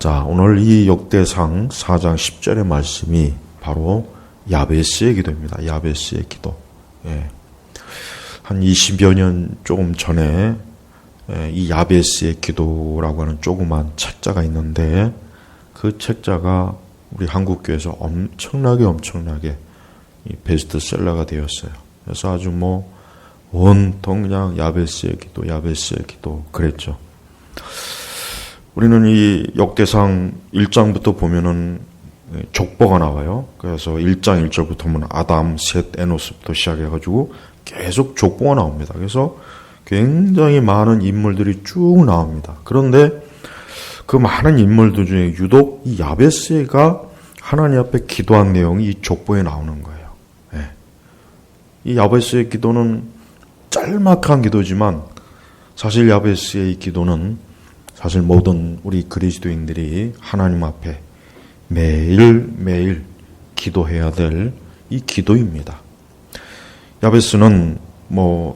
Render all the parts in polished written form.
자, 오늘 이 역대상 4장 10절의 말씀이 바로 야베스의 기도입니다. 야베스의 기도. 예. 한 20여 년 조금 전에 이 야베스의 기도라고 하는 조그만 책자가 있는데 그 책자가 우리 한국교회에서 엄청나게 이 베스트셀러가 되었어요. 그래서 아주 온통 그냥 야베스의 기도 그랬죠. 우리는 이 역대상 1장부터 보면은 족보가 나와요. 그래서 1장 1절부터 보면 아담, 셋, 에노스부터 시작해가지고 계속 족보가 나옵니다. 그래서 굉장히 많은 인물들이 쭉 나옵니다. 그런데 그 많은 인물들 중에 유독 이 야베스가 하나님 앞에 기도한 내용이 이 족보에 나오는 거예요. 네. 이 야베스의 기도는 짤막한 기도지만 사실 야베스의 이 기도는 사실 모든 우리 그리스도인들이 하나님 앞에 매일매일 기도해야 될 이 기도입니다. 야베스는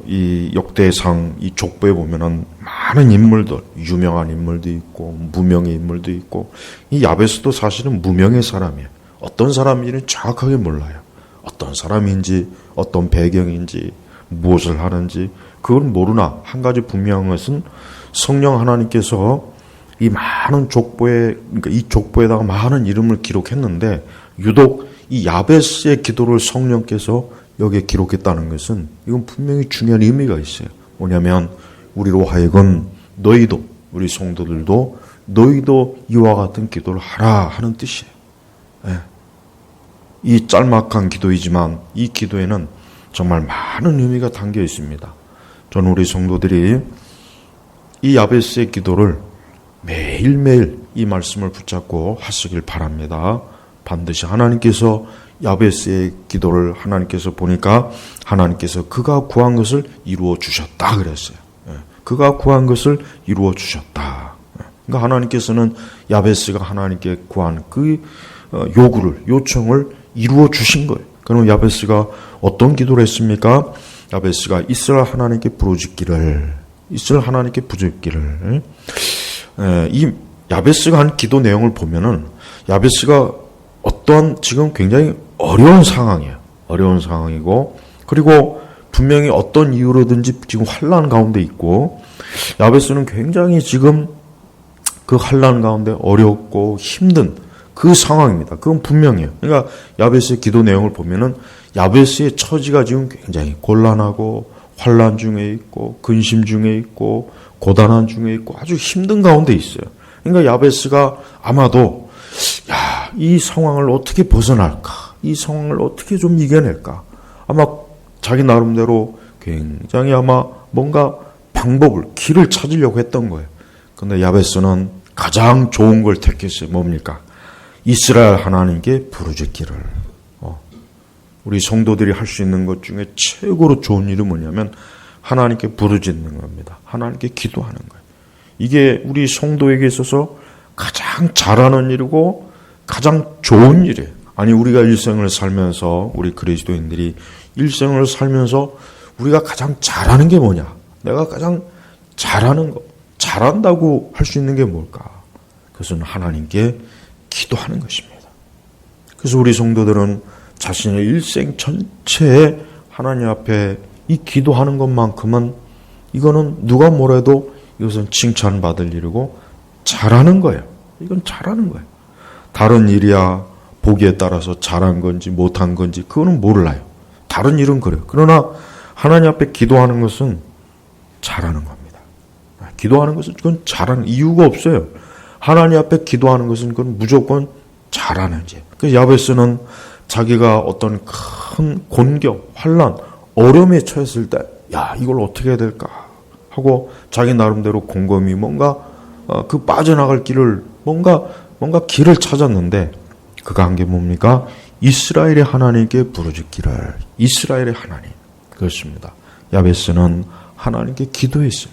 이 역대상 이 족보에 보면은 많은 인물들, 유명한 인물도 있고 무명의 인물도 있고, 이 야베스도 사실은 무명의 사람이에요. 어떤 사람인지는 정확하게 몰라요. 어떤 사람인지, 어떤 배경인지, 무엇을 하는지 그건 모르나 한 가지 분명한 것은 성령 하나님께서 이 많은 족보에, 그러니까 이 족보에다가 많은 이름을 기록했는데 유독 이 야베스의 기도를 성령께서 여기에 기록했다는 것은 이건 분명히 중요한 의미가 있어요. 뭐냐면 우리로 하여금 너희도, 우리 성도들도 너희도 이와 같은 기도를 하라 하는 뜻이에요. 네. 이 짤막한 기도이지만 이 기도에는 정말 많은 의미가 담겨 있습니다. 저는 우리 성도들이 이 야베스의 기도를 매일매일 이 말씀을 붙잡고 하시길 바랍니다. 반드시 하나님께서 야베스의 기도를 하나님께서 보니까 하나님께서 그가 구한 것을 이루어 주셨다 그랬어요. 그가 구한 것을 이루어 주셨다. 그러니까 하나님께서는 야베스가 하나님께 구한 그 요청을 이루어 주신 거예요. 그럼 야베스가 어떤 기도를 했습니까? 야베스가 이스라엘 하나님께 부르짖기를, 이 야베스가 한 기도 내용을 보면은 야베스가 어떠한 지금 굉장히 어려운 상황이에요. 어려운 상황이고, 그리고 분명히 어떤 이유로든지 지금 환난 가운데 있고, 야베스는 굉장히 지금 그 환난 가운데 어렵고 힘든 그 상황입니다. 그건 분명해요. 그러니까 야베스의 기도 내용을 보면은 야베스의 처지가 지금 굉장히 곤란하고 환난 중에 있고 근심 중에 있고 고단한 중에 있고 아주 힘든 가운데 있어요. 그러니까 야베스가 아마도 이 상황을 어떻게 벗어날까? 이 상황을 어떻게 좀 이겨낼까? 아마 자기 나름대로 굉장히 아마 뭔가 길을 찾으려고 했던 거예요. 그런데 야베스는 가장 좋은 걸 택했어요. 뭡니까? 이스라엘 하나님께 부르짖기를. 우리 성도들이 할 수 있는 것 중에 최고로 좋은 일은 뭐냐면 하나님께 부르짖는 겁니다. 하나님께 기도하는 거예요. 이게 우리 성도에게 있어서 가장 잘하는 일이고 가장 좋은 일이에요. 아니, 우리가 일생을 살면서, 우리 그리스도인들이 일생을 살면서 우리가 가장 잘하는 게 뭐냐? 내가 가장 잘하는 거, 잘한다고 할 수 있는 게 뭘까? 그것은 하나님께 기도하는 것입니다. 그래서 우리 성도들은 자신의 일생 전체에 하나님 앞에 이 기도하는 것만큼은 이거는 누가 뭐래도 이것은 칭찬받을 일이고 잘하는 거예요. 이건 잘하는 거예요. 다른 일이야 보기에 따라서 잘한 건지 못한 건지 그거는 몰라요. 다른 일은 그래요. 그러나 하나님 앞에 기도하는 것은 잘하는 겁니다. 기도하는 것은 그건 잘하는 이유가 없어요. 하나님 앞에 기도하는 것은 그건 무조건 잘하는 일. 그래서 야베스는 자기가 어떤 큰 곤경, 환난, 어려움에 처했을 때 이걸 어떻게 해야 될까 하고 자기 나름대로 곰곰이 뭔가 그 빠져나갈 길을 뭔가 길을 찾았는데 그가 한 게 뭡니까? 이스라엘의 하나님께 부르짖기를. 이스라엘의 하나님. 그렇습니다. 야베스는 하나님께 기도했어요.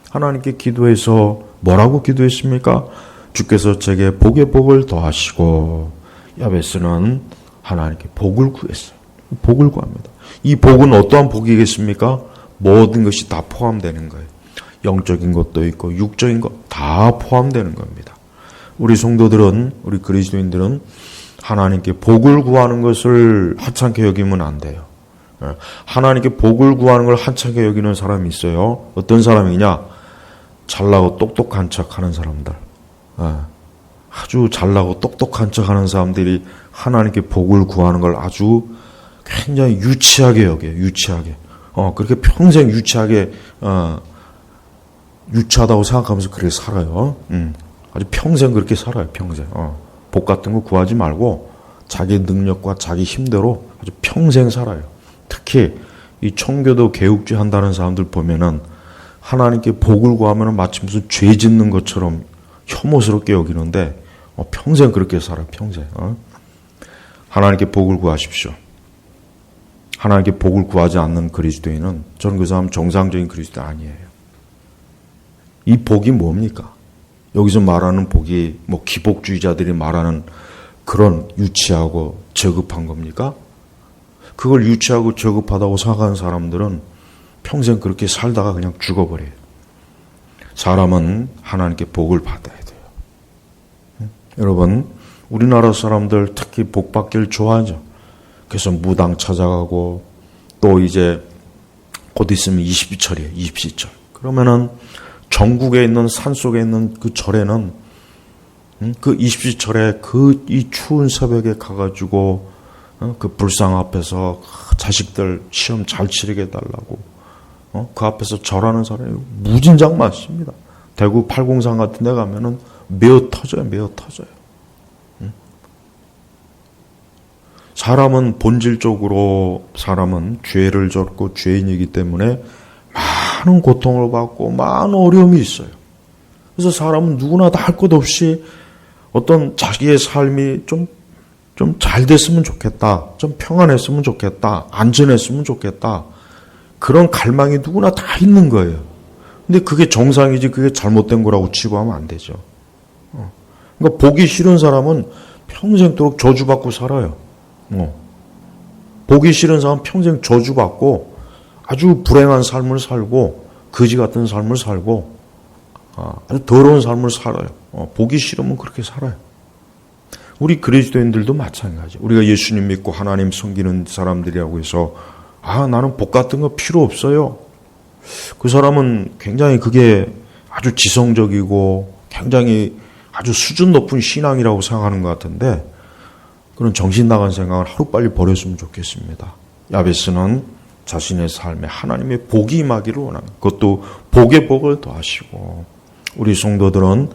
하나님께 기도해서 뭐라고 기도했습니까? 주께서 제게 복의 복을 더하시고. 야베스는 하나님께 복을 구했어요. 복을 구합니다. 이 복은 어떠한 복이겠습니까? 모든 것이 다 포함되는 거예요. 영적인 것도 있고 육적인 것 다 포함되는 겁니다. 우리 성도들은, 우리 그리스도인들은 하나님께 복을 구하는 것을 하찮게 여기면 안 돼요. 하나님께 복을 구하는 걸 하찮게 여기는 사람이 있어요. 어떤 사람이냐? 잘나고 똑똑한 척 하는 사람들. 아주 잘나고 똑똑한 척 하는 사람들이 하나님께 복을 구하는 걸 아주 굉장히 유치하게 여겨요. 유치하게. 그렇게 평생 유치하게, 유치하다고 생각하면서 그렇게 살아요. 아주 평생 그렇게 살아요. 평생. 복 같은 거 구하지 말고 자기 능력과 자기 힘대로 아주 평생 살아요. 특히 이 청교도 개국주의 한다는 사람들 보면은 하나님께 복을 구하면은 마치 무슨 죄 짓는 것처럼 혐오스럽게 여기는데 평생 그렇게 살아요. 평생. 하나님께 복을 구하십시오. 하나님께 복을 구하지 않는 그리스도인은 저는 그 사람 정상적인 그리스도 아니에요. 이 복이 뭡니까? 여기서 말하는 복이 뭐 기복주의자들이 말하는 그런 유치하고 저급한 겁니까? 그걸 유치하고 저급하다고 생각하는 사람들은 평생 그렇게 살다가 그냥 죽어버려요. 사람은 하나님께 복을 받아야 돼요. 여러분, 우리나라 사람들 특히 복 받기를 좋아하죠. 그래서 무당 찾아가고 또 이제 곧 있으면 20시철이에요. 20시철. 그러면은 전국에 있는 산속에 있는 그 절에는 그 20시철에 그 이 추운 새벽에 가가지고 그 불상 앞에서 자식들 시험 잘 치르게 해달라고 그 앞에서 절하는 사람이 무진장 많습니다. 대구 팔공산 같은 데 가면은 매어 터져요. 매어 터져요. 사람은 본질적으로 사람은 죄를 졌고 죄인이기 때문에 많은 고통을 받고 많은 어려움이 있어요. 그래서 사람은 누구나 다 할 것 없이 어떤 자기의 삶이 좀 잘 됐으면 좋겠다. 좀 평안했으면 좋겠다. 안전했으면 좋겠다. 그런 갈망이 누구나 다 있는 거예요. 근데 그게 정상이지 그게 잘못된 거라고 치부하면 안 되죠. 그러니까 보기 싫은 사람은 평생도록 저주받고 살아요. 보기 싫은 사람은 평생 저주받고 아주 불행한 삶을 살고 거지 같은 삶을 살고 아주 더러운 삶을 살아요. 보기 싫으면 그렇게 살아요. 우리 그리스도인들도 마찬가지. 우리가 예수님 믿고 하나님 섬기는 사람들이라고 해서 나는 복 같은 거 필요 없어요. 그 사람은 굉장히 그게 아주 지성적이고 굉장히 아주 수준 높은 신앙이라고 생각하는 것 같은데 그런 정신 나간 생각을 하루빨리 버렸으면 좋겠습니다. 야베스는 자신의 삶에 하나님의 복이 임하기를 원합니다. 그것도 복의 복을 더하시고 우리 성도들은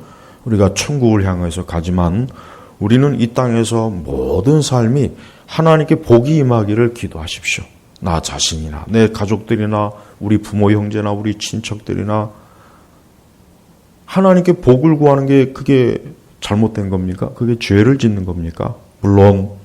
우리가 천국을 향해서 가지만 우리는 이 땅에서 모든 삶이 하나님께 복이 임하기를 기도하십시오. 나 자신이나 내 가족들이나 우리 부모 형제나 우리 친척들이나 하나님께 복을 구하는 게 그게 잘못된 겁니까? 그게 죄를 짓는 겁니까? 물론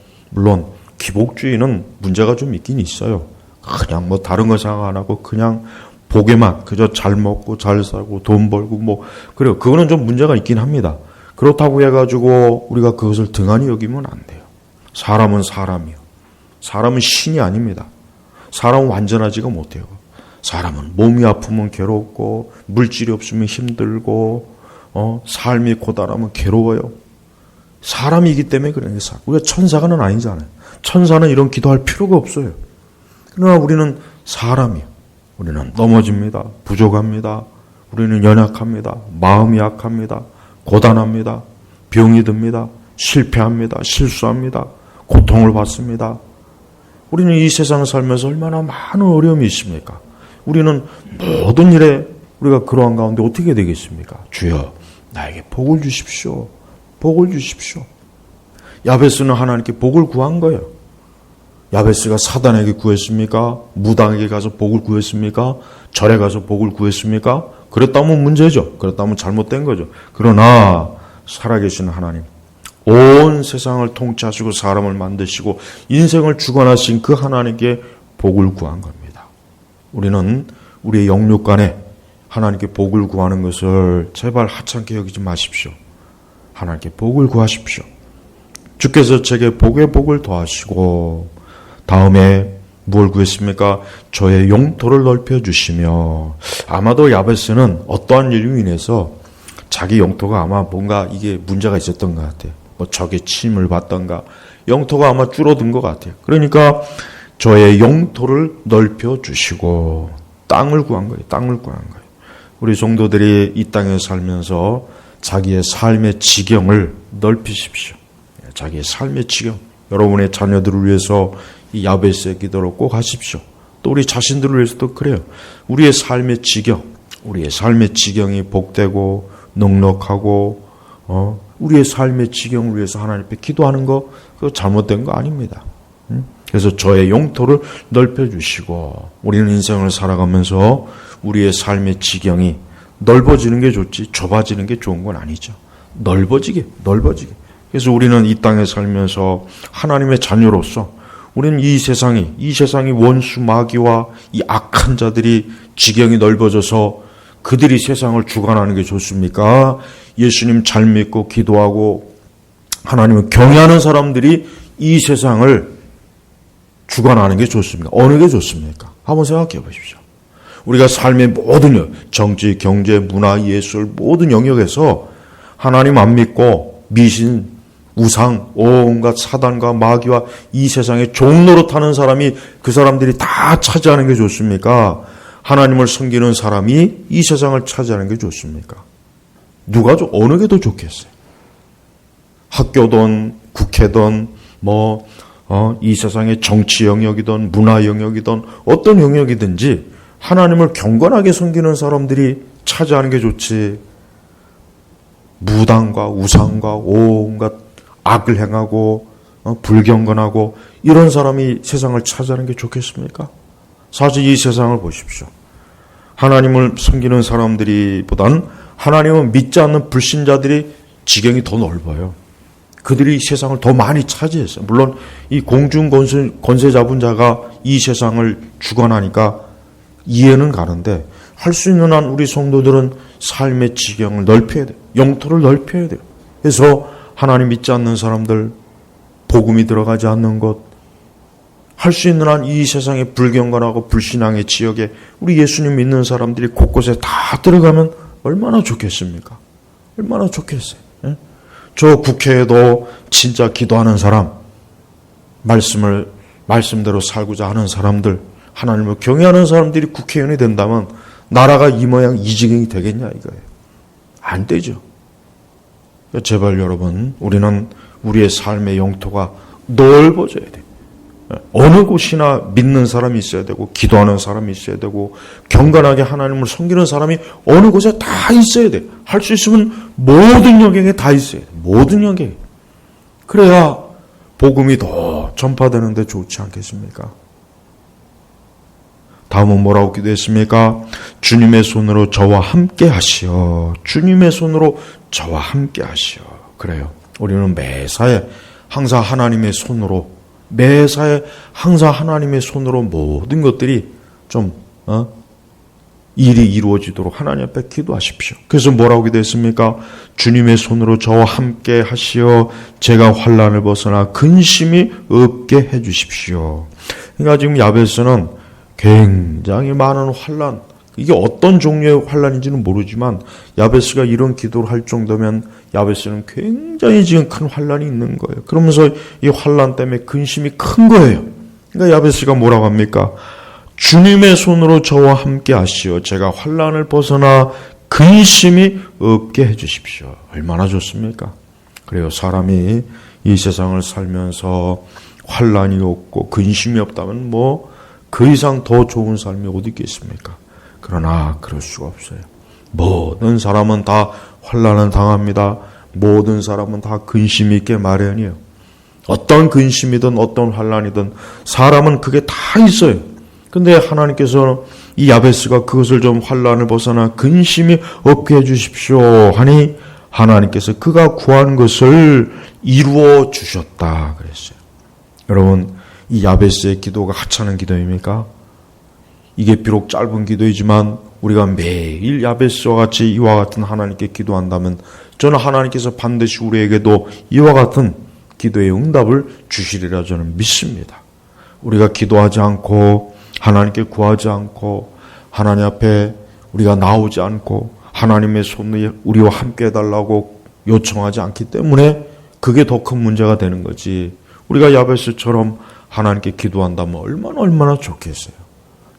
기복주의는 문제가 좀 있긴 있어요. 그냥 뭐 다른 거 생각 안 하고 그냥 복에만 그저 잘 먹고 잘 살고 돈 벌고 뭐 그래요. 그거는 좀 문제가 있긴 합니다. 그렇다고 해가지고 우리가 그것을 등한히 여기면 안 돼요. 사람은 사람이요. 사람은 신이 아닙니다. 사람은 완전하지가 못해요. 사람은 몸이 아프면 괴롭고 물질이 없으면 힘들고 삶이 고달하면 괴로워요. 사람이기 때문에 그런 게 우리가 천사가는 아니잖아요. 천사는 이런 기도할 필요가 없어요. 그러나 우리는 사람이요. 우리는 넘어집니다. 부족합니다. 우리는 연약합니다. 마음이 약합니다. 고단합니다. 병이 듭니다. 실패합니다. 실수합니다. 고통을 받습니다. 우리는 이 세상 살면서 얼마나 많은 어려움이 있습니까? 우리는 모든 일에 우리가 그러한 가운데 어떻게 되겠습니까? 주여 나에게 복을 주십시오. 복을 주십시오. 야베스는 하나님께 복을 구한 거예요. 야베스가 사단에게 구했습니까? 무당에게 가서 복을 구했습니까? 절에 가서 복을 구했습니까? 그랬다면 문제죠. 그랬다면 잘못된 거죠. 그러나 살아계신 하나님, 온 세상을 통치하시고 사람을 만드시고 인생을 주관하신 그 하나님께 복을 구한 겁니다. 우리는 우리의 영육 간에 하나님께 복을 구하는 것을 제발 하찮게 여기지 마십시오. 하나님께 복을 구하십시오. 주께서 제게 복의 복을 더하시고 다음에 무엇을 구했습니까? 저의 영토를 넓혀주시며 아마도 야베스는 어떠한 일로 인해서 자기 영토가 아마 뭔가 이게 문제가 있었던 것 같아요. 뭐 적의 침을 받던가 영토가 아마 줄어든 것 같아요. 그러니까 저의 영토를 넓혀 주시고 땅을 구한 거예요. 땅을 구한 거예요. 우리 성도들이 이 땅에 살면서 자기의 삶의 지경을 넓히십시오. 자기의 삶의 지경. 여러분의 자녀들을 위해서 이 야베스의 기도를 꼭 하십시오. 또 우리 자신들을 위해서도 그래요. 우리의 삶의 지경, 우리의 삶의 지경이 복되고 넉넉하고 우리의 삶의 지경을 위해서 하나님 앞에 기도하는 거 그거 잘못된 거 아닙니다. 그래서 저의 영토를 넓혀주시고 우리는 인생을 살아가면서 우리의 삶의 지경이 넓어지는 게 좋지 좁아지는 게 좋은 건 아니죠. 넓어지게. 그래서 우리는 이 땅에 살면서 하나님의 자녀로서 우리는 이 세상이 원수 마귀와 이 악한 자들이 지경이 넓어져서 그들이 세상을 주관하는 게 좋습니까? 예수님 잘 믿고 기도하고 하나님을 경외하는 사람들이 이 세상을 주관하는 게 좋습니까? 어느 게 좋습니까? 한번 생각해 보십시오. 우리가 삶의 모든 정치, 경제, 문화, 예술 모든 영역에서 하나님 안 믿고 미신, 우상, 온갖 사단과 마귀와 이 세상의 종로로 타는 사람이 그 사람들이 다 차지하는 게 좋습니까? 하나님을 섬기는 사람이 이 세상을 차지하는 게 좋습니까? 어느 게 더 좋겠어요? 학교든 국회든 이 세상의 정치 영역이든 문화 영역이든 어떤 영역이든지 하나님을 경건하게 섬기는 사람들이 차지하는 게 좋지 무당과 우상과 온갖 악을 행하고 불경건하고 이런 사람이 세상을 차지하는 게 좋겠습니까? 사실 이 세상을 보십시오. 하나님을 섬기는 사람들보단 하나님을 믿지 않는 불신자들이 지경이 더 넓어요. 그들이 세상을 더 많이 차지했어요. 물론 이 공중 권세 잡은 자가 이 세상을 주관하니까 이해는 가는데 할 수 있는 한 우리 성도들은 삶의 지경을 넓혀야 돼요. 영토를 넓혀야 돼요. 그래서 하나님 믿지 않는 사람들, 복음이 들어가지 않는 것, 할 수 있는 한 이 세상의 불경건하고 불신앙의 지역에 우리 예수님 믿는 사람들이 곳곳에 다 들어가면 얼마나 좋겠습니까? 얼마나 좋겠어요. 예? 저 국회에도 진짜 기도하는 사람, 말씀대로 살고자 하는 사람들, 하나님을 경외하는 사람들이 국회의원이 된다면 나라가 이 모양 이 지경이 되겠냐 이거예요. 안 되죠. 제발 여러분, 우리는 우리의 삶의 영토가 넓어져야 돼요. 어느 곳이나 믿는 사람이 있어야 되고 기도하는 사람이 있어야 되고 경건하게 하나님을 섬기는 사람이 어느 곳에 다 있어야 돼요. 할 수 있으면 모든 영역에 다 있어야 돼요. 모든 영역에. 그래야 복음이 더 전파되는데 좋지 않겠습니까? 다음은 뭐라고 기도했습니까? 주님의 손으로 저와 함께 하시어. 주님의 손으로 저와 함께 하시어. 그래요. 우리는 매사에 항상 하나님의 손으로 모든 것들이 좀 일이 이루어지도록 하나님 앞에 기도하십시오. 그래서 뭐라고 기도했습니까? 주님의 손으로 저와 함께 하시어 제가 환난을 벗어나 근심이 없게 해주십시오. 그러니까 지금 야베스는 굉장히 많은 환난, 이게 어떤 종류의 환난인지는 모르지만 야베스가 이런 기도를 할 정도면 야베스는 굉장히 지금 큰 환난이 있는 거예요. 그러면서 이 환난 때문에 근심이 큰 거예요. 그러니까 야베스가 뭐라고 합니까? 주님의 손으로 저와 함께 하시어 제가 환난을 벗어나 근심이 없게 해주십시오. 얼마나 좋습니까? 그래요. 사람이 이 세상을 살면서 환난이 없고 근심이 없다면 그 이상 더 좋은 삶이 어디 있겠습니까? 그러나 그럴 수가 없어요. 모든 사람은 다 환난을 당합니다. 모든 사람은 다 근심이 있게 마련이에요. 어떤 근심이든 어떤 환난이든 사람은 그게 다 있어요. 근데 하나님께서 이 야베스가 그것을 좀 환난을 벗어나 근심이 없게 해주십시오 하니 하나님께서 그가 구한 것을 이루어 주셨다 그랬어요. 여러분, 이 야베스의 기도가 하찮은 기도입니까? 이게 비록 짧은 기도이지만 우리가 매일 야베스와 같이 이와 같은 하나님께 기도한다면 저는 하나님께서 반드시 우리에게도 이와 같은 기도의 응답을 주시리라 저는 믿습니다. 우리가 기도하지 않고 하나님께 구하지 않고 하나님 앞에 우리가 나오지 않고 하나님의 손이 우리와 함께 해달라고 요청하지 않기 때문에 그게 더 큰 문제가 되는 거지. 우리가 야베스처럼 하나님께 기도한다면 얼마나 좋겠어요.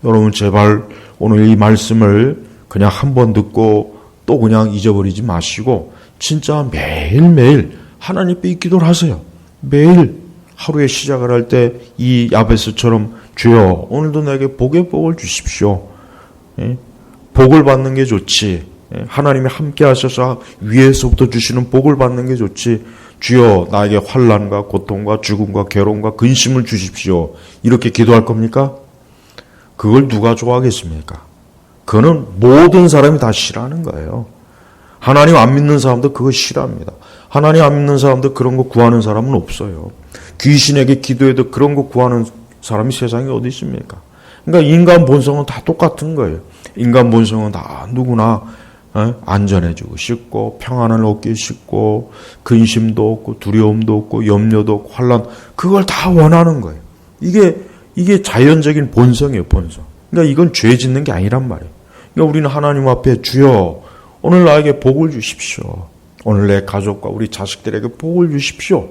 여러분 제발 오늘 이 말씀을 그냥 한 번 듣고 또 그냥 잊어버리지 마시고 진짜 매일매일 하나님 앞에 기도를 하세요. 매일 하루에 시작을 할 때 이 야베스처럼 주여 오늘도 내게 복의 복을 주십시오. 복을 받는 게 좋지. 하나님이 함께 하셔서 위에서부터 주시는 복을 받는 게 좋지. 주여 나에게 환난과 고통과 죽음과 괴로움과 근심을 주십시오. 이렇게 기도할 겁니까? 그걸 누가 좋아하겠습니까? 그거는 모든 사람이 다 싫어하는 거예요. 하나님 안 믿는 사람도 그거 싫어합니다. 하나님 안 믿는 사람도 그런 거 구하는 사람은 없어요. 귀신에게 기도해도 그런 거 구하는 사람이 세상에 어디 있습니까? 그러니까 인간 본성은 다 똑같은 거예요. 인간 본성은 다 누구나 안전해지고 싶고 평안을 얻기 싶고 근심도 없고 두려움도 없고 염려도 없고 환난 그걸 다 원하는 거예요. 이게 자연적인 본성이에요, 본성. 그러니까 이건 죄 짓는 게 아니란 말이에요. 그러니까 우리는 하나님 앞에 주여 오늘 나에게 복을 주십시오. 오늘 내 가족과 우리 자식들에게 복을 주십시오.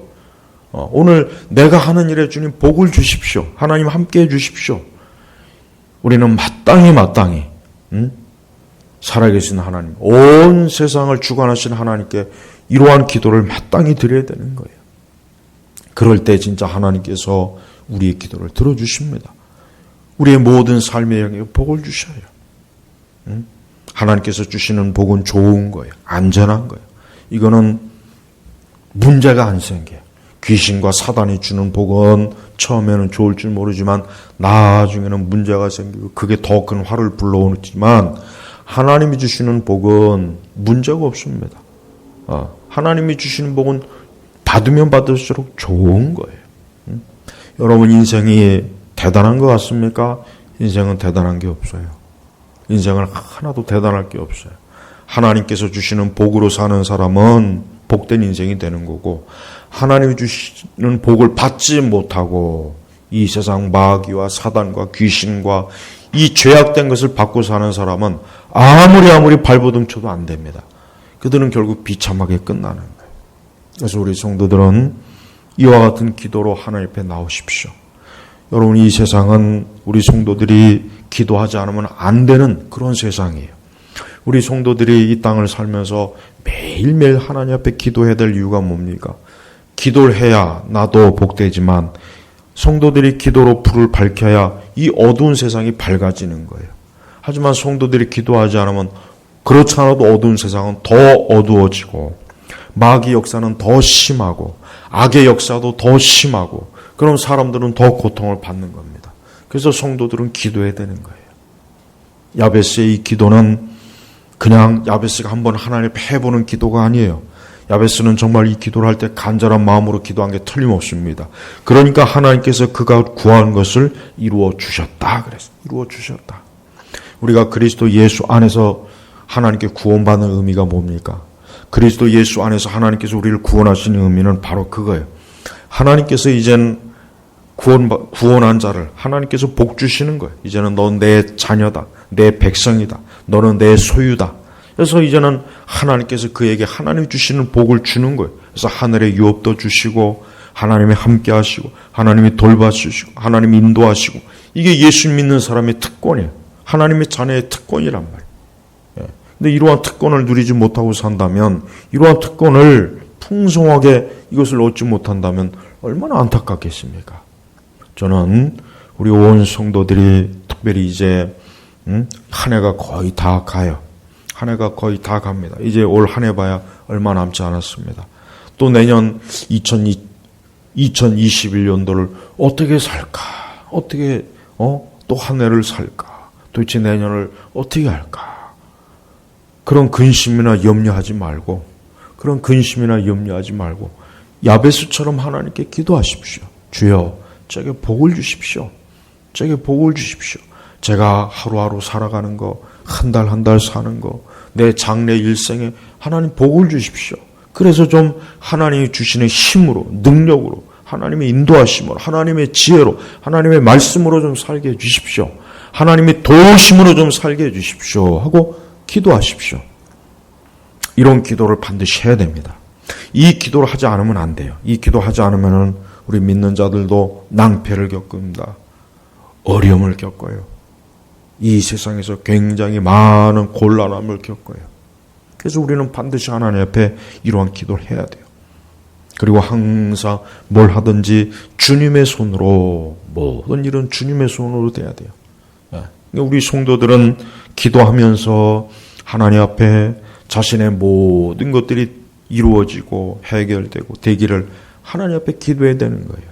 오늘 내가 하는 일에 주님 복을 주십시오. 하나님 함께해 주십시오. 우리는 마땅히 살아계신 하나님, 온 세상을 주관하신 하나님께 이러한 기도를 마땅히 드려야 되는 거예요. 그럴 때 진짜 하나님께서 우리의 기도를 들어주십니다. 우리의 모든 삶의 영역에 복을 주셔요. 하나님께서 주시는 복은 좋은 거예요. 안전한 거예요. 이거는 문제가 안 생겨요. 귀신과 사단이 주는 복은 처음에는 좋을 줄 모르지만 나중에는 문제가 생기고 그게 더 큰 화를 불러오지만 하나님이 주시는 복은 문제가 없습니다. 하나님이 주시는 복은 받으면 받을수록 좋은 거예요. 여러분 인생이 대단한 것 같습니까? 인생은 대단한 게 없어요. 인생은 하나도 대단할 게 없어요. 하나님께서 주시는 복으로 사는 사람은 복된 인생이 되는 거고 하나님이 주시는 복을 받지 못하고 이 세상 마귀와 사단과 귀신과 이 죄악된 것을 받고 사는 사람은 아무리 발버둥 쳐도 안 됩니다. 그들은 결국 비참하게 끝나는 거예요. 그래서 우리 성도들은 이와 같은 기도로 하나님 앞에 나오십시오. 여러분 이 세상은 우리 성도들이 기도하지 않으면 안 되는 그런 세상이에요. 우리 성도들이 이 땅을 살면서 매일매일 하나님 앞에 기도해야 될 이유가 뭡니까? 기도를 해야 나도 복되지만 성도들이 기도로 불을 밝혀야 이 어두운 세상이 밝아지는 거예요. 하지만 성도들이 기도하지 않으면 그렇지 않아도 어두운 세상은 더 어두워지고 마귀 역사는 더 심하고 악의 역사도 더 심하고 그럼 사람들은 더 고통을 받는 겁니다. 그래서 성도들은 기도해야 되는 거예요. 야베스의 이 기도는 그냥 야베스가 한번 하나님 앞에 해보는 기도가 아니에요. 야베스는 정말 이 기도를 할 때 간절한 마음으로 기도한 게 틀림없습니다. 그러니까 하나님께서 그가 구한 것을 이루어 주셨다. 그랬어요. 이루어 주셨다. 우리가 그리스도 예수 안에서 하나님께 구원받는 의미가 뭡니까? 그리스도 예수 안에서 하나님께서 우리를 구원하시는 의미는 바로 그거예요. 하나님께서 이젠 구원한 자를 하나님께서 복 주시는 거예요. 이제는 넌 내 자녀다. 내 백성이다. 너는 내 소유다. 그래서 이제는 하나님께서 그에게 하나님 주시는 복을 주는 거예요. 그래서 하늘의 유업도 주시고 하나님이 함께 하시고 하나님이 돌봐주시고 하나님이 인도하시고 이게 예수 믿는 사람의 특권이에요. 하나님의 자녀의 특권이란 말이에요. 근데 이러한 특권을 누리지 못하고 산다면 이러한 특권을 풍성하게 이것을 얻지 못한다면 얼마나 안타깝겠습니까? 저는 우리 온 성도들이 특별히 이제 한 해가 거의 다 가요. 한 해가 거의 다 갑니다. 이제 올 한 해 봐야 얼마 남지 않았습니다. 또 내년 2021년도를 어떻게 살까? 어떻게 또 한 해를 살까? 도대체 내년을 어떻게 할까? 그런 근심이나 염려하지 말고 야베스처럼 하나님께 기도하십시오. 주여 제게 복을 주십시오. 제게 복을 주십시오. 제가 하루하루 살아가는 거, 한 달 한 달 사는 거, 내 장래 일생에 하나님 복을 주십시오. 그래서 좀 하나님이 주시는 힘으로, 능력으로, 하나님의 인도하심으로, 하나님의 지혜로, 하나님의 말씀으로 좀 살게 해주십시오. 하나님의 도우심으로 좀 살게 해주십시오. 하고 기도하십시오. 이런 기도를 반드시 해야 됩니다. 이 기도를 하지 않으면 안 돼요. 이 기도하지 않으면은 우리 믿는 자들도 낭패를 겪습니다. 어려움을 겪어요. 이 세상에서 굉장히 많은 곤란함을 겪어요. 그래서 우리는 반드시 하나님 앞에 이러한 기도를 해야 돼요. 그리고 항상 뭘 하든지 주님의 손으로, 모든 일은 주님의 손으로 돼야 돼요. 우리 성도들은 기도하면서 하나님 앞에 자신의 모든 것들이 이루어지고 해결되고 되기를 하나님 앞에 기도해야 되는 거예요.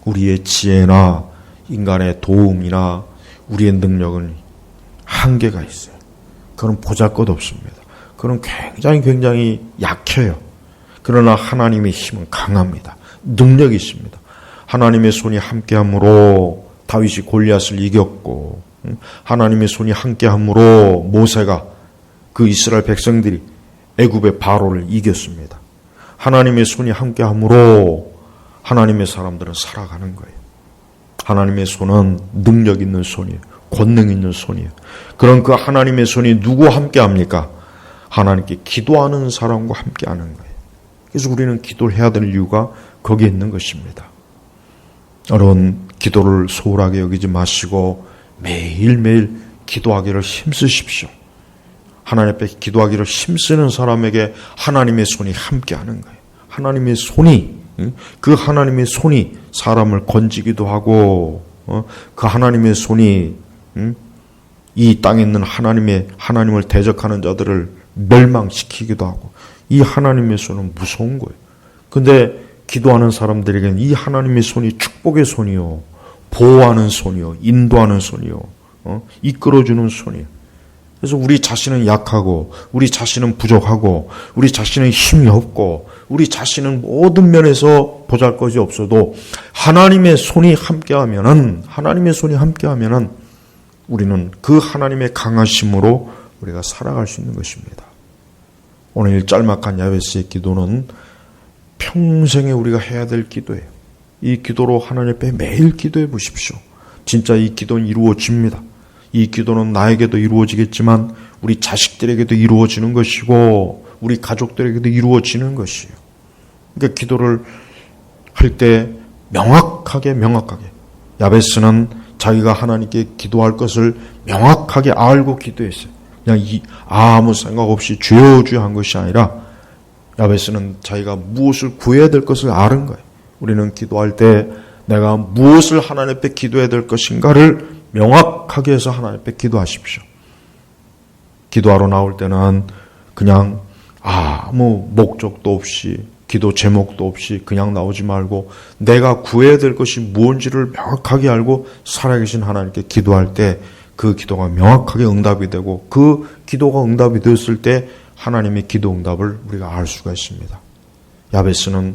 우리의 지혜나 인간의 도움이나 우리의 능력은 한계가 있어요. 그건 보잘것없습니다. 그건 굉장히 약해요. 그러나 하나님의 힘은 강합니다. 능력이 있습니다. 하나님의 손이 함께함으로 다윗이 골리앗을 이겼고, 하나님의 손이 함께함으로 모세가 그 이스라엘 백성들이 애굽의 바로를 이겼습니다. 하나님의 손이 함께함으로 하나님의 사람들은 살아가는 거예요. 하나님의 손은 능력 있는 손이에요. 권능 있는 손이에요. 그런 그 하나님의 손이 누구와 함께합니까? 하나님께 기도하는 사람과 함께하는 거예요. 그래서 우리는 기도를 해야 될 이유가 거기에 있는 것입니다. 어려운 기도를 소홀하게 여기지 마시고 매일매일 기도하기를 힘쓰십시오. 하나님 앞에 기도하기를 힘쓰는 사람에게 하나님의 손이 함께하는 거예요. 하나님의 손이, 그 하나님의 손이 사람을 건지기도 하고, 그 하나님의 손이 이 땅에 있는 하나님을 대적하는 자들을 멸망시키기도 하고, 이 하나님의 손은 무서운 거예요. 근데 기도하는 사람들에게는 이 하나님의 손이 축복의 손이요, 보호하는 손이요, 인도하는 손이요, 이끌어주는 손이요. 그래서 우리 자신은 약하고, 우리 자신은 부족하고, 우리 자신은 힘이 없고, 우리 자신은 모든 면에서 보잘것이 없어도 하나님의 손이 함께하면은, 우리는 그 하나님의 강하심으로 우리가 살아갈 수 있는 것입니다. 오늘 짤막한 야베스의 기도는 평생에 우리가 해야 될 기도예요. 이 기도로 하나님 앞에 매일 기도해 보십시오. 진짜 이 기도는 이루어집니다. 이 기도는 나에게도 이루어지겠지만 우리 자식들에게도 이루어지는 것이고 우리 가족들에게도 이루어지는 것이에요. 그러니까 기도를 할 때 명확하게 야베스는 자기가 하나님께 기도할 것을 명확하게 알고 기도했어요. 그냥 아무 생각 없이 주여 한 것이 아니라 야베스는 자기가 무엇을 구해야 될 것을 아는 거예요. 우리는 기도할 때 내가 무엇을 하나님 앞에 기도해야 될 것인가를 명확하게 해서 하나님 앞에 기도하십시오. 기도하러 나올 때는 그냥 아무 목적도 없이 기도 제목도 없이 그냥 나오지 말고 내가 구해야 될 것이 무엇인지를 명확하게 알고 살아계신 하나님께 기도할 때 그 기도가 명확하게 응답이 되고 그 기도가 응답이 되었을 때 하나님의 기도 응답을 우리가 알 수가 있습니다. 야베스는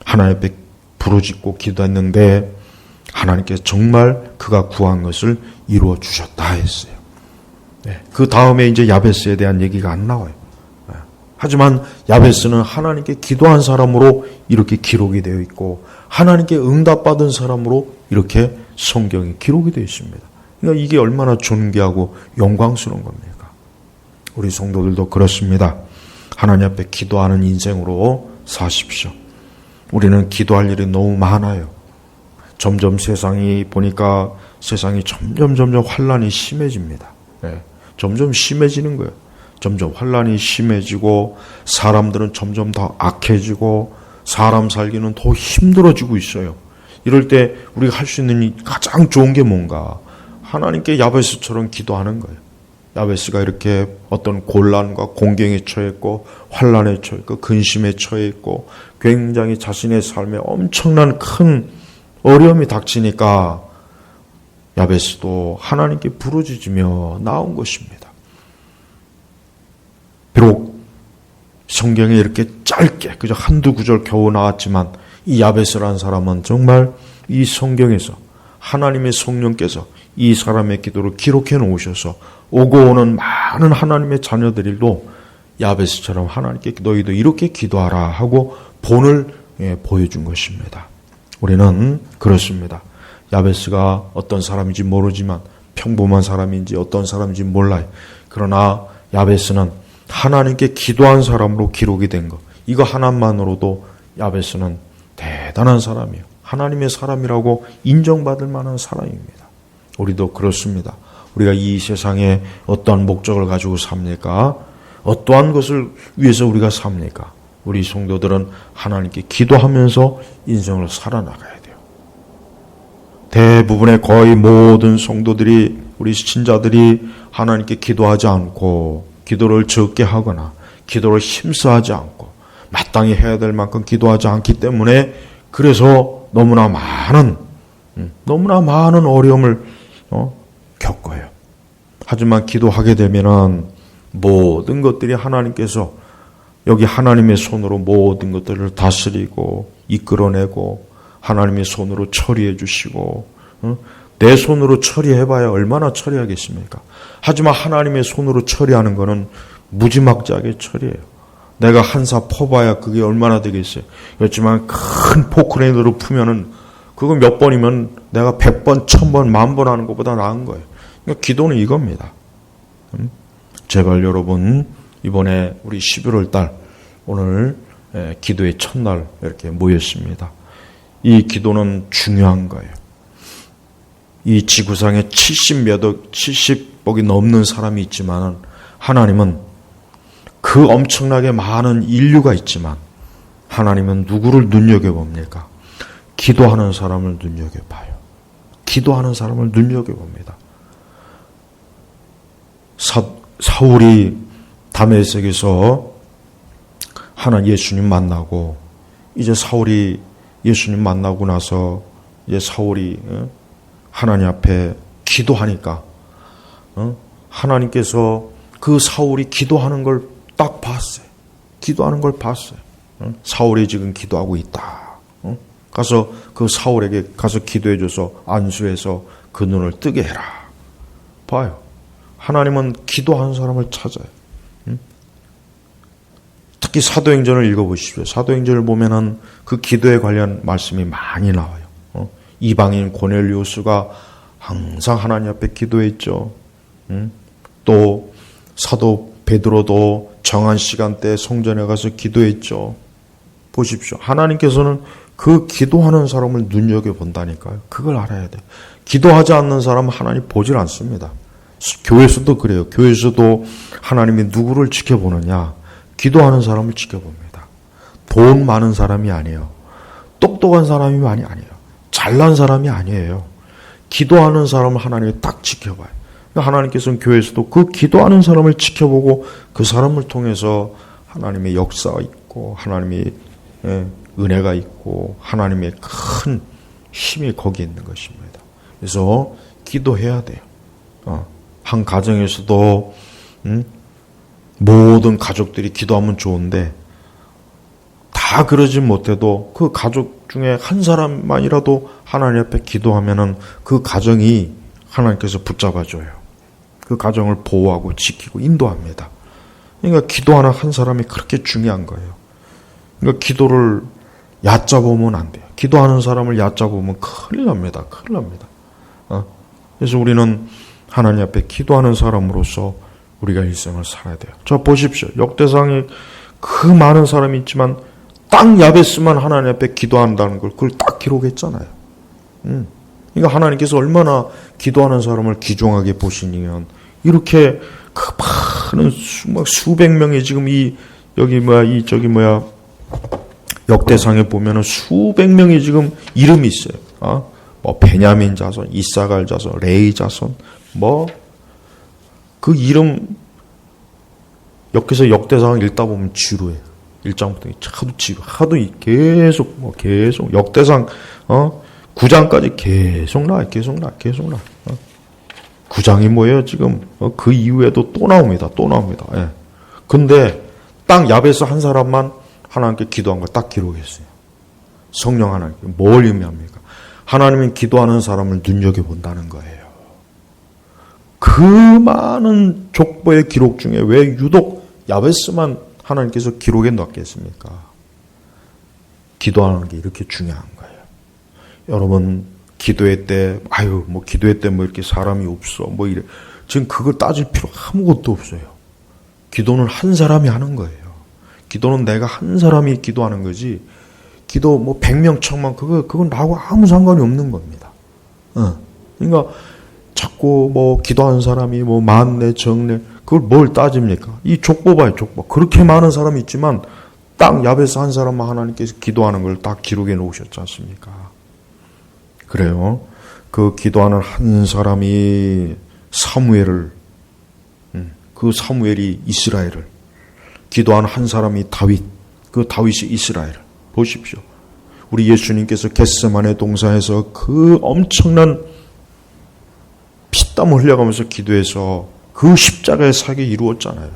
하나님 앞에 부르짖고 기도했는데 하나님께서 정말 그가 구한 것을 이루어 주셨다 했어요. 그 다음에 이제 야베스에 대한 얘기가 안 나와요. 하지만 야베스는 하나님께 기도한 사람으로 이렇게 기록이 되어 있고 하나님께 응답받은 사람으로 이렇게 성경에 기록이 되어 있습니다. 그러니까 이게 얼마나 존귀하고 영광스러운 겁니까? 우리 성도들도 그렇습니다. 하나님 앞에 기도하는 인생으로 사십시오. 우리는 기도할 일이 너무 많아요. 점점 세상이 점점 환란이 심해집니다. 점점 심해지는 거예요. 점점 환란이 심해지고 사람들은 점점 더 악해지고 사람 살기는 더 힘들어지고 있어요. 이럴 때 우리가 할 수 있는 가장 좋은 게 뭔가? 하나님께 야베스처럼 기도하는 거예요. 야베스가 이렇게 어떤 곤란과 공경에 처했고 환란에 처했고 근심에 처했고 굉장히 자신의 삶에 엄청난 큰 어려움이 닥치니까 야베스도 하나님께 부르짖으며 나온 것입니다. 비록 성경에 이렇게 짧게 그저 한두 구절 겨우 나왔지만 이 야베스라는 사람은 정말 이 성경에서 하나님의 성령께서 이 사람의 기도를 기록해 놓으셔서 오고 오는 많은 하나님의 자녀들도 야베스처럼 하나님께 너희도 이렇게 기도하라 하고 본을 보여준 것입니다. 우리는 그렇습니다. 야베스가 어떤 사람인지 모르지만 평범한 사람인지 어떤 사람인지 몰라요. 그러나 야베스는 하나님께 기도한 사람으로 기록이 된 것. 이거 하나만으로도 야베스는 대단한 사람이에요. 하나님의 사람이라고 인정받을 만한 사람입니다. 우리도 그렇습니다. 우리가 이 세상에 어떠한 목적을 가지고 삽니까? 어떠한 것을 위해서 우리가 삽니까? 우리 성도들은 하나님께 기도하면서 인생을 살아나가야 돼요. 대부분의 거의 모든 성도들이, 우리 신자들이 하나님께 기도하지 않고 기도를 적게 하거나 기도를 힘써하지 않고 마땅히 해야 될 만큼 기도하지 않기 때문에 그래서 너무나 많은 어려움을 겪어요. 하지만 기도하게 되면은 모든 것들이 하나님께서 여기 하나님의 손으로 모든 것들을 다스리고 이끌어내고 하나님의 손으로 처리해 주시고, 내 손으로 처리해봐야 얼마나 처리하겠습니까? 하지만 하나님의 손으로 처리하는 것은 무지막지하게 처리해요. 내가 한 사 퍼봐야 그게 얼마나 되겠어요. 그렇지만 큰 포크레인으로 푸면은 그거 몇 번이면 내가 100번, 1000번, 10,000번 하는 것보다 나은 거예요. 그러니까 기도는 이겁니다. 제발 여러분, 이번에 우리 11월 달 오늘 기도의 첫날 이렇게 모였습니다. 이 기도는 중요한 거예요. 이 지구상에 70억이 넘는 사람이 있지만은 하나님은 그 엄청나게 많은 인류가 있지만 하나님은 누구를 눈여겨봅니까? 기도하는 사람을 눈여겨봐요. 기도하는 사람을 눈여겨봅니다. 사울이 다메섹에서 예수님 만나고, 이제 사울이 예수님 만나고 나서 이제 사울이 하나님 앞에 기도하니까 하나님께서 그 사울이 기도하는 걸 딱 봤어요. 기도하는 걸 봤어요. 사울이 지금 기도하고 있다. 가서 그 사울에게 가서 기도해줘서 안수해서 그 눈을 뜨게 해라. 봐요. 하나님은 기도하는 사람을 찾아요. 특히 사도행전을 읽어보십시오. 사도행전을 보면은 그 기도에 관련 말씀이 많이 나와요. 이방인 고넬리우스가 항상 하나님 앞에 기도했죠. 또 사도 베드로도 정한 시간대에 성전에 가서 기도했죠. 보십시오. 하나님께서는 그 기도하는 사람을 눈여겨본다니까요. 그걸 알아야 돼요. 기도하지 않는 사람은 하나님 보질 않습니다. 교회에서도 그래요. 교회에서도 하나님이 누구를 지켜보느냐? 기도하는 사람을 지켜봅니다. 돈 많은 사람이 아니에요. 똑똑한 사람이 아니에요. 잘난 사람이 아니에요. 기도하는 사람을 하나님이 딱 지켜봐요. 하나님께서는 교회에서도 그 기도하는 사람을 지켜보고 그 사람을 통해서 하나님의 역사가 있고 하나님의 은혜가 있고 하나님의 큰 힘이 거기 있는 것입니다. 그래서 기도해야 돼요. 한 가정에서도 모든 가족들이 기도하면 좋은데 다 그러지 못해도 그 가족 중에 한 사람만이라도 하나님 앞에 기도하면은 그 가정이 하나님께서 붙잡아줘요. 그 가정을 보호하고 지키고 인도합니다. 그러니까 기도하는 한 사람이 그렇게 중요한 거예요. 그러니까 기도를 얕잡으면 안 돼요. 기도하는 사람을 얕잡으면 큰일 납니다. 큰일 납니다. 그래서 우리는 하나님 앞에 기도하는 사람으로서 우리가 일생을 살아야 돼요. 저 보십시오. 역대상에 그 많은 사람이 있지만 딱 야베스만 하나님 앞에 기도한다는 걸 그걸 딱 기록했잖아요. 그러니까 하나님께서 얼마나 기도하는 사람을 귀중하게 보시냐면 이렇게 그 많은 수백 명이 지금 역대상에 보면은 수백 명이 지금 이름이 있어요. 뭐 베냐민 자손, 이사갈 자손, 레이 자손, 뭐 그 이름 역대상을 읽다 보면 지루해요. 1장부터 하도 계속 역대상 9장까지 계속 나와요. 9장이 뭐예요? 지금 그 이후에도 또 나옵니다. 예. 근데 딱 야베스 한 사람만 하나님께 기도한 걸 딱 기록했어요. 성령 하나님께 뭘 의미합니까? 하나님이 기도하는 사람을 눈여겨본다는 거예요. 그 많은 족보의 기록 중에 왜 유독 야베스만 하나님께서 기록에 넣겠습니까? 기도하는 게 이렇게 중요한 거예요. 여러분 기도회 때 기도회 때 이렇게 사람이 없어 이래. 지금 그걸 따질 필요 아무것도 없어요. 기도는 한 사람이 하는 거예요. 기도는 내가 한 사람이 기도하는 거지. 기도 뭐 100명, 1000명 그건 나하고 아무 상관이 없는 겁니다. 그러니까 자꾸 뭐 기도하는 사람이 뭐 만내, 정내 그걸 뭘 따집니까? 이 족보봐요, 족보. 그렇게 많은 사람이 있지만 딱 야베스 한 사람만 하나님께서 기도하는 걸 딱 기록해 놓으셨지 않습니까? 그래요. 그 기도하는 한 사람이 사무엘을, 그 사무엘이 이스라엘을, 기도하는 한 사람이 다윗, 그 다윗이 이스라엘을. 보십시오. 우리 예수님께서 겟세마네 동산에서 그 엄청난 피땀 흘려가면서 기도해서 그 십자가의 사역이 이루었잖아요.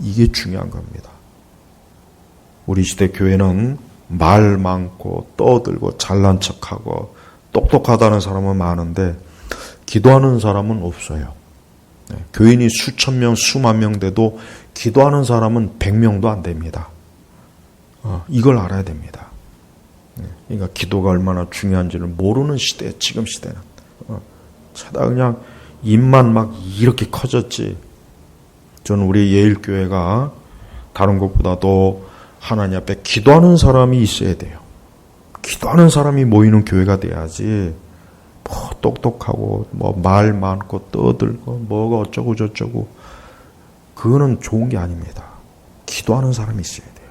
이게 중요한 겁니다. 우리 시대 교회는 말 많고 떠들고 잘난 척하고 똑똑하다는 사람은 많은데 기도하는 사람은 없어요. 교인이 수천 명, 수만 명 돼도 기도하는 사람은 100명도 안 됩니다. 이걸 알아야 됩니다. 그러니까 기도가 얼마나 중요한지를 모르는 시대에 지금 시대는 차다 그냥 입만 막 이렇게 커졌지. 저는 우리 예일교회가 다른 것보다도 하나님 앞에 기도하는 사람이 있어야 돼요. 기도하는 사람이 모이는 교회가 돼야지 뭐 똑똑하고 뭐 말 많고 떠들고 뭐가 어쩌고 저쩌고 그거는 좋은 게 아닙니다. 기도하는 사람이 있어야 돼요.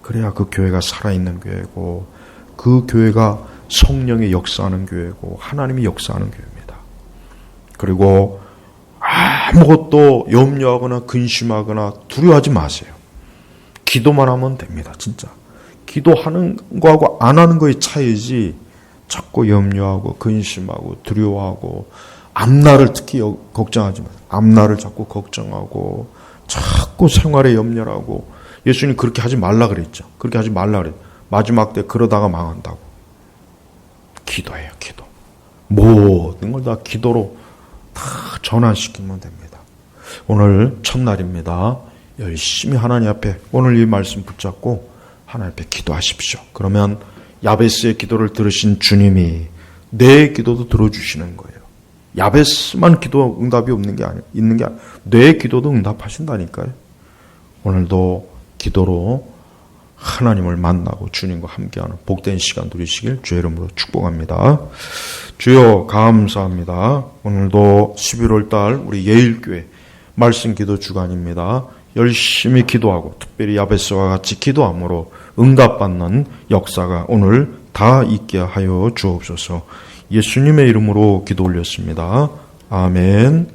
그래야 그 교회가 살아있는 교회고 그 교회가 성령의 역사하는 교회고 하나님이 역사하는 교회입니다. 그리고 아무것도 염려하거나 근심하거나 두려워하지 마세요. 기도만 하면 됩니다. 진짜. 기도하는 거하고 안 하는 거의 차이지 자꾸 염려하고 근심하고 두려워하고 앞날을 특히 걱정하지 마세요. 앞날을 자꾸 걱정하고 자꾸 생활에 염려하고 예수님 그렇게 하지 말라 그랬죠. 그렇게 하지 말라 그랬죠. 마지막 때 그러다가 망한다고. 기도해요. 기도. 모든 걸 다 기도로 다 전환시키면 됩니다. 오늘 첫날입니다. 열심히 하나님 앞에 오늘 이 말씀 붙잡고 하나님 앞에 기도하십시오. 그러면 야베스의 기도를 들으신 주님이 내 기도도 들어주시는 거예요. 야베스만 기도 응답이 없는 게 아니에요. 있는 게 아니에요. 내 기도도 응답하신다니까요. 오늘도 기도로 하나님을 만나고 주님과 함께하는 복된 시간 누리시길 주의 이름으로 축복합니다. 주여 감사합니다. 오늘도 11월 달 우리 예일교회 말씀 기도 주간입니다. 열심히 기도하고 특별히 야베스와 같이 기도함으로 응답받는 역사가 오늘 다 있게 하여 주옵소서. 예수님의 이름으로 기도 올렸습니다. 아멘.